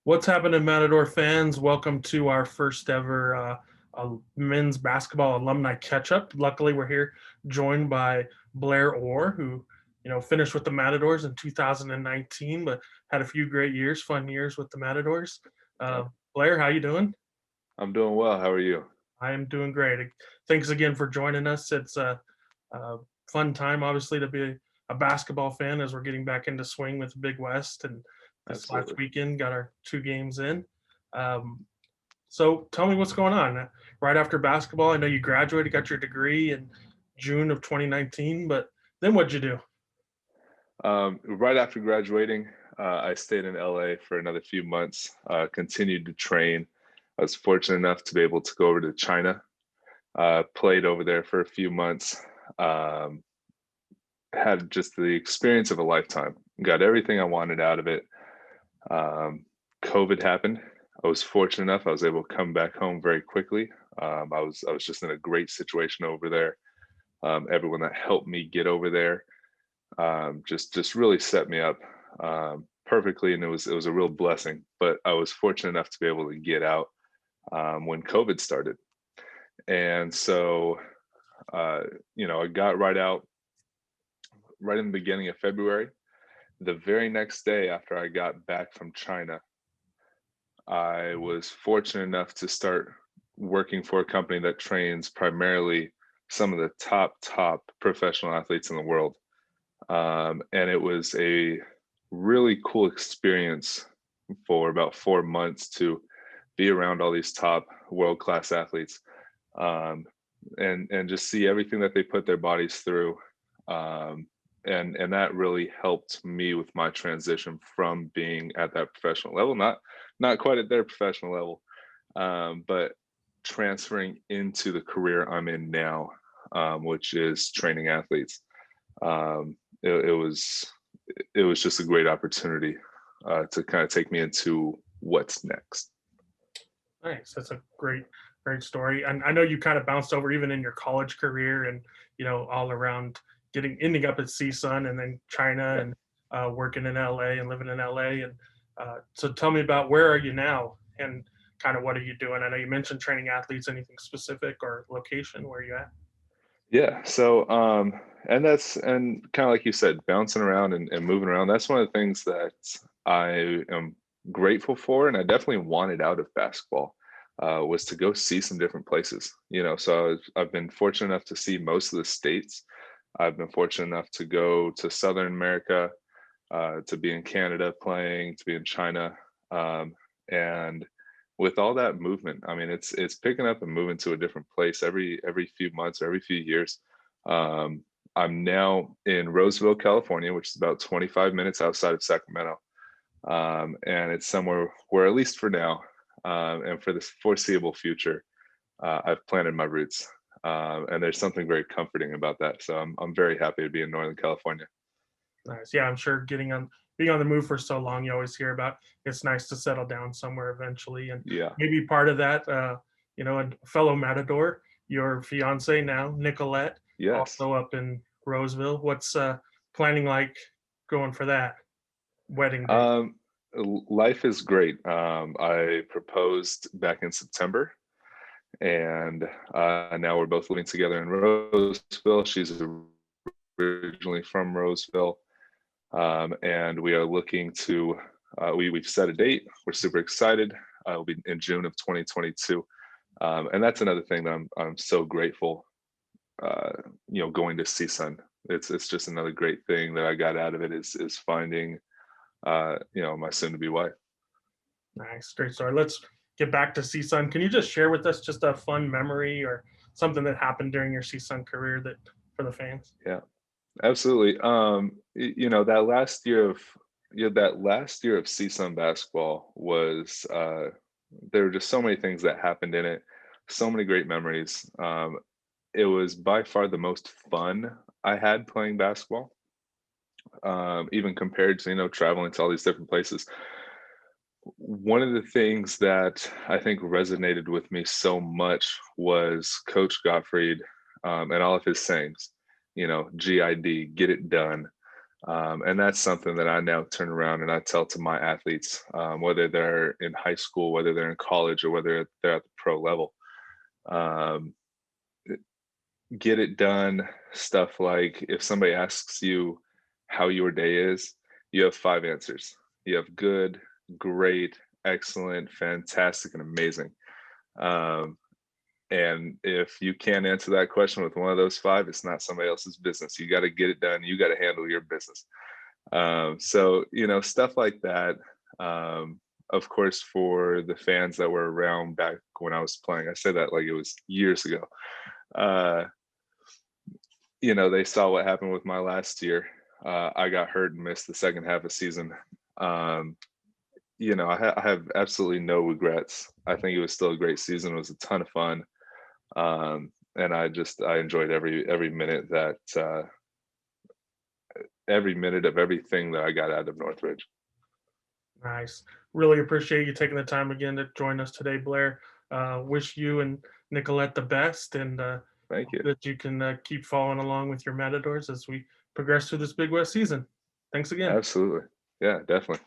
What's happening, Matador fans? Welcome to our first ever men's basketball alumni catch-up. Luckily, we're here joined by Blair Orr, who finished with the Matadors in 2019, but had a few great years, fun years with the Matadors. Yeah, Blair, how you doing? I'm doing well. How are you? I am doing great. Thanks again for joining us. It's a fun time, obviously, to be a basketball fan as we're getting back into swing with Big West. And this last Absolutely. weekend, got our two games in. Um, so tell me what's going on. Right after basketball, I know you graduated, got your degree in June of 2019, but then what'd you do? Right after graduating, I stayed in LA for another few months, continued to train. I was fortunate enough to be able to go over to China, played over there for a few months, um, had just the experience of a lifetime, got everything I wanted out of it. Um, COVID happened. I was fortunate enough, I was able to come back home very quickly. I was just in a great situation over there. Everyone that helped me get over there just really set me up perfectly, and it was a real blessing. But I was fortunate enough to be able to get out when COVID started, and so I got right out right in the beginning of February. The very next day after I got back from China, I was fortunate enough to start working for a company that trains primarily some of the top professional athletes in the world. And it was a really cool experience for about 4 months to be around all these top world class athletes, um, and just see everything that they put their bodies through. Um, and that really helped me with my transition from being at that professional level, not quite at their professional level, but transferring into the career I'm in now, which is training athletes. Um, it, it was it was just a great opportunity to kind of take me into what's next. Nice. That's a great story. And I know you kind of bounced over even in your college career and, all around ending up at CSUN and then China Yeah. and working in LA and living in LA. And so tell me about where are you now and kind of what are you doing? I know you mentioned training athletes, anything specific or location, where are you at? Yeah. So, and kind of like you said, bouncing around and moving around. That's one of the things that I am grateful for, and I definitely wanted out of basketball. Was to go see some different places. So I've been fortunate enough to see most of the states. I've been fortunate enough to go to Southern America, to be in Canada playing, to be in China, and with all that movement, I mean, it's picking up and moving to a different place every few months or every few years. Um, I'm now in Roseville, California, which is about 25 minutes outside of Sacramento, and it's somewhere where, at least for now, and for the foreseeable future, I've planted my roots. And there's something very comforting about that. So I'm very happy to be in Northern California. Nice. Yeah, I'm sure being on the move for so long, you always hear about it's nice to settle down somewhere eventually. And Yeah. maybe part of that, a fellow Matador, your fiance now, Nicolette, Yes. also up in Roseville. What's planning like going for that wedding day? Um, Life is great. I proposed back in September, and now we're both living together in Roseville. She's originally from Roseville, and we are looking to. We've set a date. We're super excited. It'll be in June of 2022, and that's another thing that I'm so grateful. Uh, going to CSUN. It's just another great thing that I got out of it is finding my soon to be wife. Nice, great story. Let's get back to CSUN. Can you just share with us just a fun memory or something that happened during your CSUN career that for the fans? Yeah, absolutely. That last year of CSUN basketball was there were just so many things that happened in it, so many great memories. It was by far the most fun I had playing basketball, even compared to traveling to all these different places. One of the things that I think resonated with me so much was Coach Gottfried, and all of his sayings. GID, get it done. And that's something that I now turn around and I tell to my athletes, whether they're in high school, whether they're in college, or whether they're at the pro level. Um, get it done. Stuff like if somebody asks you how your day is, you have 5 answers. You have good, great, excellent, fantastic, and amazing. Um, and if you can't answer that question with one of those five, it's not somebody else's business. You got to get it done. You got to handle your business. So, stuff like that. Of course, for the fans that were around back when I was playing, I say that like it was years ago. Uh, they saw what happened with my last year. I got hurt and missed the second half of season. Um, I have absolutely no regrets. I think it was still a great season. It was a ton of fun. And I enjoyed every minute of everything that I got out of Northridge. Nice. Really appreciate you taking the time again to join us today, Blair. Wish you and Nicolette the best, and Thank hope you. that you can keep following along with your Matadors as we progress through this Big West season. Thanks again. Absolutely. Yeah, definitely.